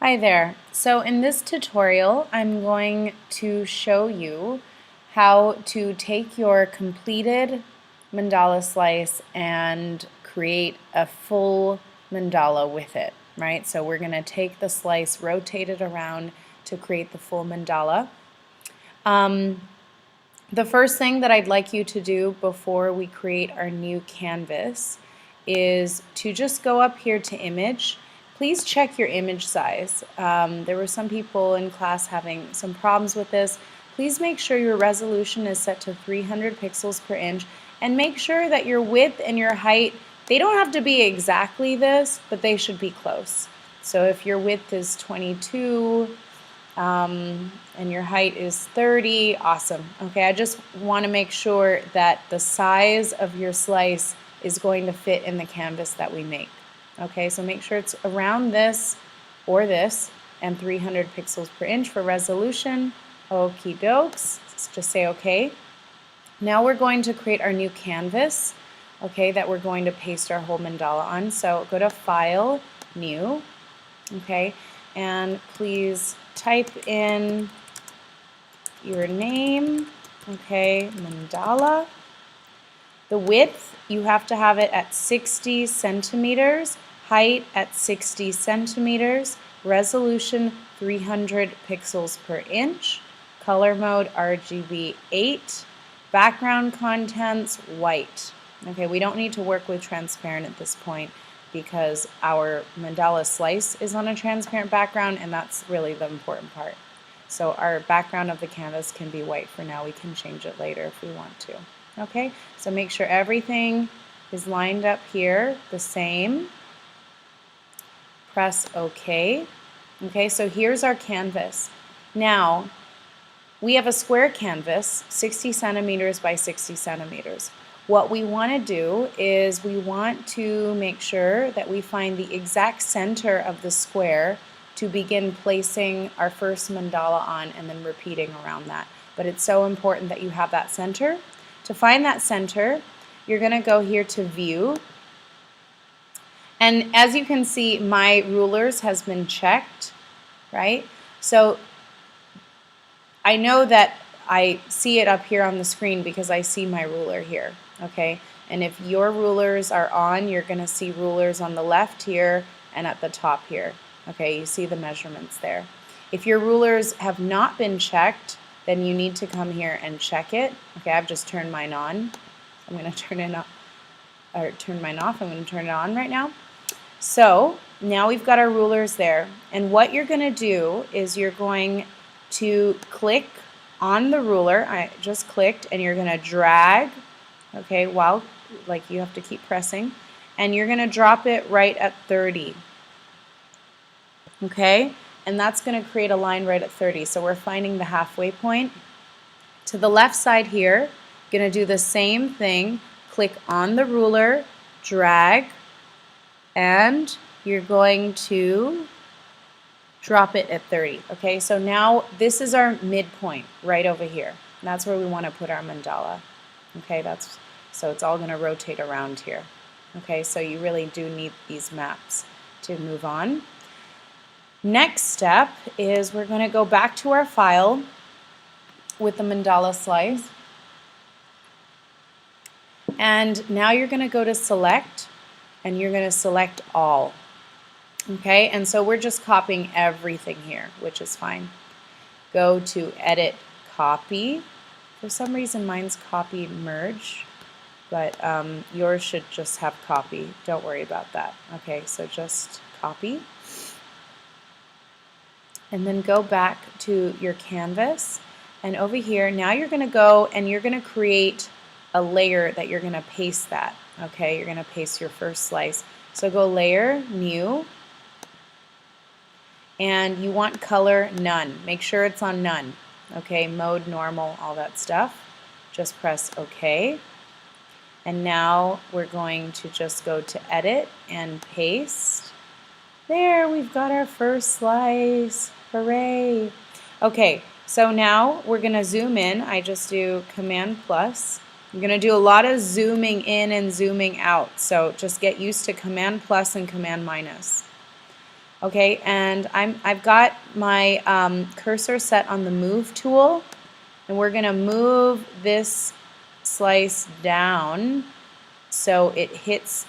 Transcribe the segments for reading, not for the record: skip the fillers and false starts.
Hi there. So in this tutorial, I'm going to show you how to take your completed mandala slice and create a full mandala with it, right? So we're going to take the slice, rotate it around to create the full mandala. The first thing that I'd like you to do before we create our new canvas is to just go up here to image. Please check your image size. There were some people in class having some problems with this. Please make sure your resolution is set to 300 pixels per inch, and make sure that your width and your height, they don't have to be exactly this, but they should be close. So if your width is 22, and your height is 30, awesome. Okay, I just want to make sure that the size of your slice is going to fit in the canvas that we make. Okay, so make sure it's around this or this, and 300 pixels per inch for resolution. Okie dokes, let's just say okay. Now we're going to create our new canvas, okay, that we're going to paste our whole mandala on. So go to File, New, okay, and please type in your name, okay, mandala. The width, you have to have it at 60 centimeters, height at 60 centimeters, resolution 300 pixels per inch, color mode RGB 8, background contents white. Okay, we don't need to work with transparent at this point because our mandala slice is on a transparent background, and that's really the important part. So our background of the canvas can be white for now. We can change it later if we want to. Okay, so make sure everything is lined up here the same. Press OK. Okay, so here's our canvas. Now, we have a square canvas, 60 centimeters by 60 centimeters. What we want to do is we want to make sure that we find the exact center of the square to begin placing our first mandala on, and then repeating around that. But it's so important that you have that center. To find that center, you're going to go here to View. And as you can see, my rulers has been checked, right? So I know that I see it up here on the screen because I see my ruler here, okay? And if your rulers are on, you're going to see rulers on the left here and at the top here. Okay, you see the measurements there. If your rulers have not been checked, then you need to come here and check it. Okay, I've just turned mine on. I'm going to turn it off, or turn mine off. I'm going to turn it on right now. So now we've got our rulers there. And what you're going to do is you're going to click on the ruler. I just clicked, and you're going to drag, okay, while, like, you have to keep pressing, and you're going to drop it right at 30. Okay, and that's going to create a line right at 30. So we're finding the halfway point. To the left side here, going to do the same thing. Click on the ruler, drag, and you're going to drop it at 30. Okay, so now this is our midpoint right over here. And that's where we want to put our mandala. Okay, so it's all going to rotate around here. Okay, so you really do need these maps to move on. Next step is we're going to go back to our file with the mandala slice. And now you're going to go to Select, and you're going to select All. Okay, and so we're just copying everything here, which is fine. Go to Edit, Copy. For some reason mine's Copy Merge, but yours should just have Copy. Don't worry about that. Okay, so just copy. And then go back to your canvas, and over here now you're going to go and you're going to create a layer that you're going to paste that. Okay, you're going to paste your first slice. So go Layer, New, and you want color None. Make sure it's on None. Okay, mode, normal, all that stuff. Just press OK. And now we're going to just go to Edit and Paste. There, we've got our first slice. Hooray! Okay, so now we're going to zoom in. I just do Command plus. I'm going to do a lot of zooming in and zooming out, so just get used to Command plus and Command minus. Okay, and I've got my cursor set on the move tool, and we're going to move this slice down so it hits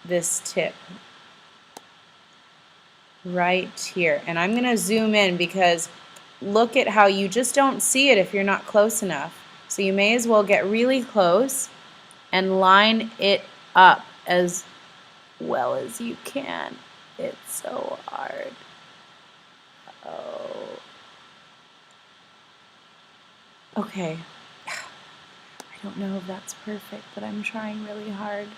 this tip right here. And I'm going to zoom in because look at how you just don't see it if you're not close enough. So you may as well get really close and line it up as well as you can. It's so hard. Oh. Okay. I don't know if that's perfect, but I'm trying really hard.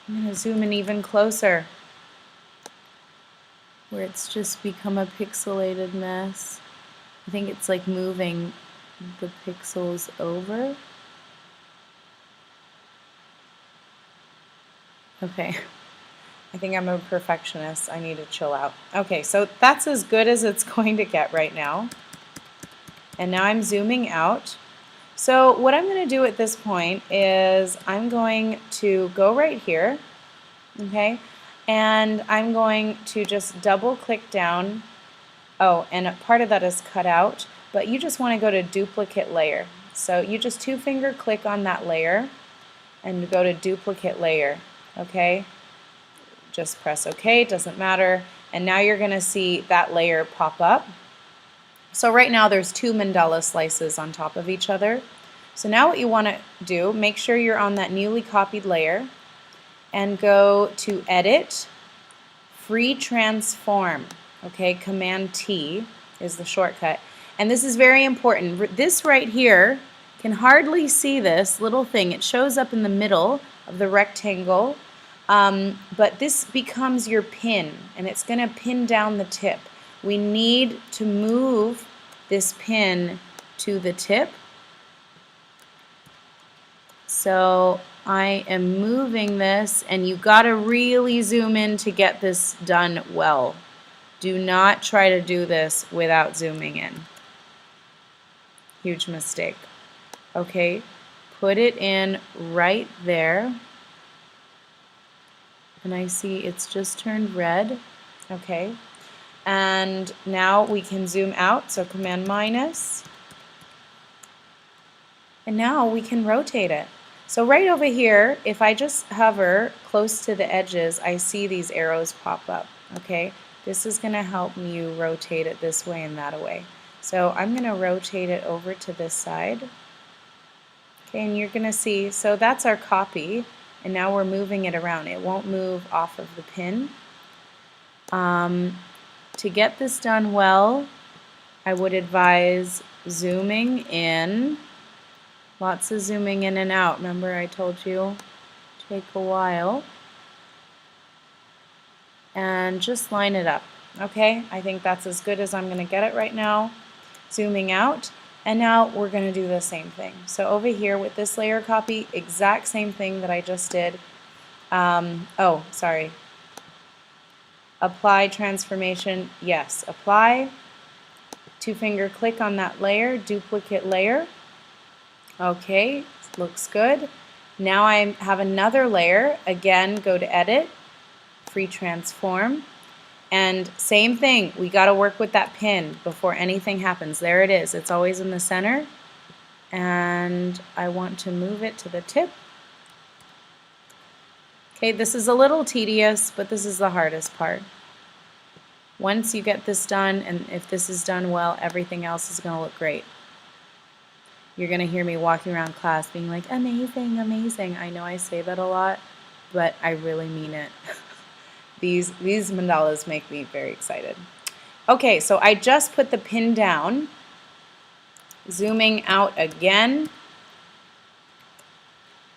I'm going to zoom in even closer where it's just become a pixelated mess. I think it's like moving the pixels over. Okay. I think I'm a perfectionist. I need to chill out. Okay, so that's as good as it's going to get right now. And now I'm zooming out. So what I'm going to do at this point is I'm going to go right here, okay, and I'm going to just double click down. Oh, and a part of that is cut out, but you just want to go to duplicate layer. So you just two-finger click on that layer and go to duplicate layer, okay? Just press OK, doesn't matter. And now you're going to see that layer pop up. So right now there's two mandala slices on top of each other. So now what you want to do, make sure you're on that newly copied layer and go to Edit, Free Transform. Okay, Command T is the shortcut. And this is very important. This right here, can hardly see this little thing. It shows up in the middle of the rectangle. But this becomes your pin, and it's going to pin down the tip. We need to move this pin to the tip. So I am moving this, and you got to really zoom in to get this done well. Do not try to do this without zooming in. Huge mistake. Okay, put it in right there. And I see it's just turned red. Okay. And now we can zoom out, so Command minus. And now we can rotate it. So right over here, if I just hover close to the edges, I see these arrows pop up. Okay. This is going to help you rotate it this way and that way. So I'm going to rotate it over to this side. Okay, and you're going to see, so that's our copy. And now we're moving it around. It won't move off of the pin. To get this done well, I would advise zooming in. Lots of zooming in and out. Remember I told you, take a while. And just line it up. Okay, I think that's as good as I'm going to get it right now. Zooming out. And now we're going to do the same thing. So over here with this layer copy, exact same thing that I just did. Oh, sorry. Apply transformation. Yes, apply. Two-finger click on that layer, duplicate layer. Okay, looks good. Now I have another layer. Again, go to Edit, Free Transform. And same thing, we got to work with that pin before anything happens. There it is. It's always in the center. And I want to move it to the tip. Okay, this is a little tedious, but this is the hardest part. Once you get this done, and if this is done well, everything else is going to look great. You're going to hear me walking around class being like, amazing, amazing. I know I say that a lot, but I really mean it. These mandalas make me very excited. Okay, so I just put the pin down. Zooming out again.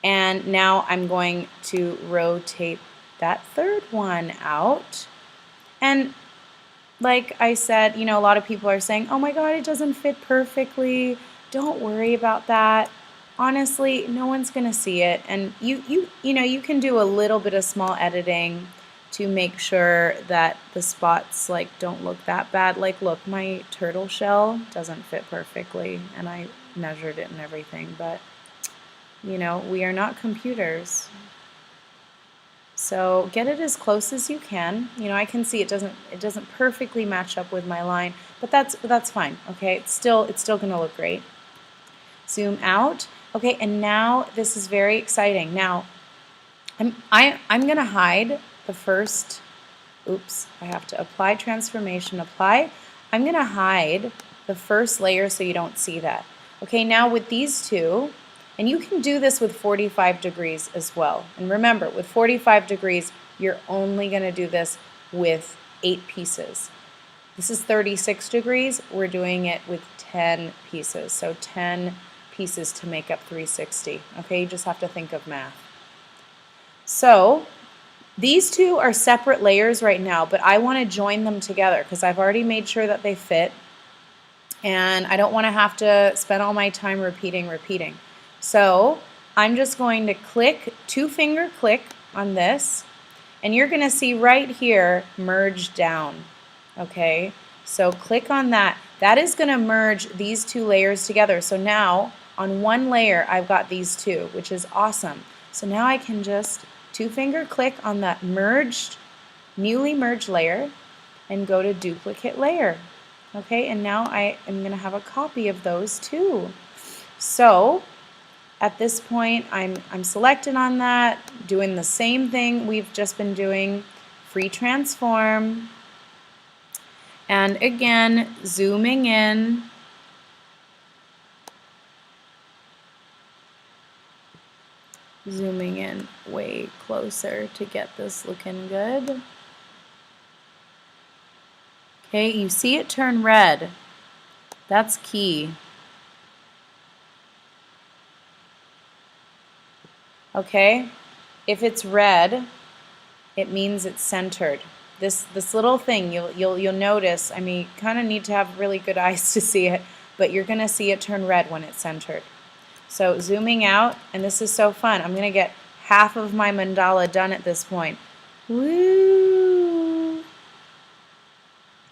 And now I'm going to rotate that third one out. And like I said, you know, a lot of people are saying, oh my God, it doesn't fit perfectly. Don't worry about that. Honestly, no one's going to see it. And you know, you can do a little bit of small editing to make sure that the spots like don't look that bad. Like, look, my turtle shell doesn't fit perfectly, and I measured it and everything, but you know, we are not computers. So get it as close as you can. You know, I can see it doesn't perfectly match up with my line, but that's fine. Okay, it's still going to look great. Zoom out. Okay, and now this is very exciting. Now I'm going to hide the first. Oops, I have to apply transformation, apply. I'm going to hide the first layer so you don't see that. Okay, now with these two, and you can do this with 45 degrees as well. And remember, with 45 degrees, you're only going to do this with 8 pieces. This is 36 degrees. We're doing it with 10 pieces. So 10 pieces to make up 360. Okay, you just have to think of math. So these two are separate layers right now, but I want to join them together because I've already made sure that they fit, and I don't want to have to spend all my time repeating. So I'm just going to click, 2-finger click on this, and you're going to see right here, merge down. Okay, so click on that. That is going to merge these two layers together. So now on one layer, I've got these two, which is awesome. So now I can just 2-finger click on that newly merged layer and go to duplicate layer. Okay, and now I am going to have a copy of those two. So at this point, I'm selected on that, doing the same thing we've just been doing, free transform, and again, zooming in. Zooming in way closer to get this looking good. Okay, you see it turn red. That's key. Okay, if it's red, it means it's centered. This little thing, you'll notice, I mean, you kind of need to have really good eyes to see it, but you're going to see it turn red when it's centered. So zooming out, and this is so fun. I'm going to get half of my mandala done at this point. Woo!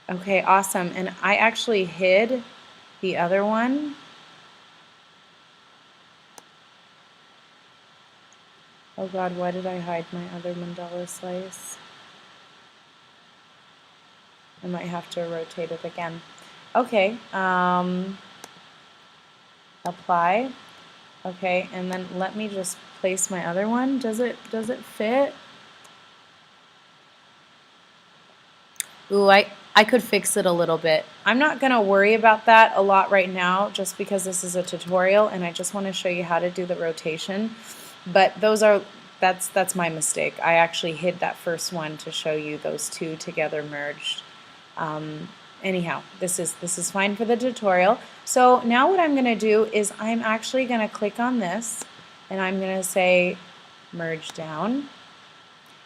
Okay, awesome. And I actually hid the other one. Oh God, why did I hide my other mandala slice? I might have to rotate it again. Okay, apply. Okay, and then let me just place my other one. Does it fit? Ooh, I could fix it a little bit. I'm not going to worry about that a lot right now just because this is a tutorial and I just want to show you how to do the rotation. But that's my mistake. I actually hid that first one to show you those two together merged. Anyhow, this is fine for the tutorial. So now what I'm going to do is I'm actually going to click on this and I'm going to say merge down.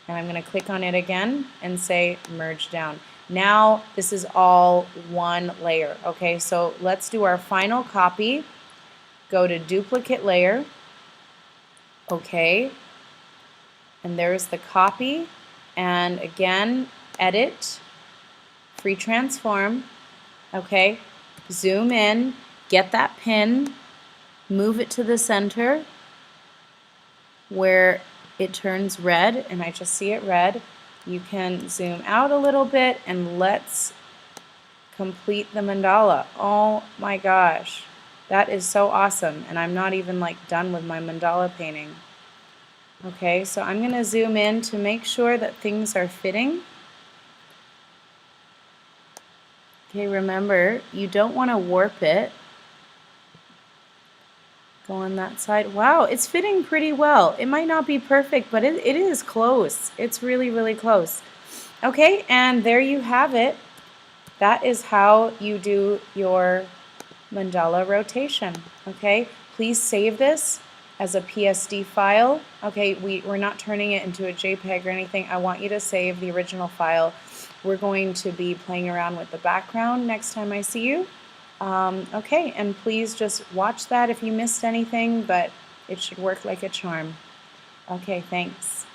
And I'm going to click on it again and say merge down. Now this is all one layer. Okay, so let's do our final copy. Go to duplicate layer. Okay, and there's the copy. And again, edit, free transform. Okay, zoom in, get that pin, move it to the center where it turns red, and I just see it red. You can zoom out a little bit and let's complete the mandala. Oh my gosh, that is so awesome, and I'm not even like done with my mandala painting. Okay, so I'm going to zoom in to make sure that things are fitting. Okay, remember, you don't want to warp it. Go on that side. Wow, it's fitting pretty well. It might not be perfect, but it is close. It's really, really close. Okay, and there you have it. That is how you do your mandala rotation. Okay, please save this as a PSD file. Okay, we're not turning it into a JPEG or anything. I want you to save the original file. We're going to be playing around with the background next time I see you. Okay, and please just watch that if you missed anything, but it should work like a charm. Okay, thanks.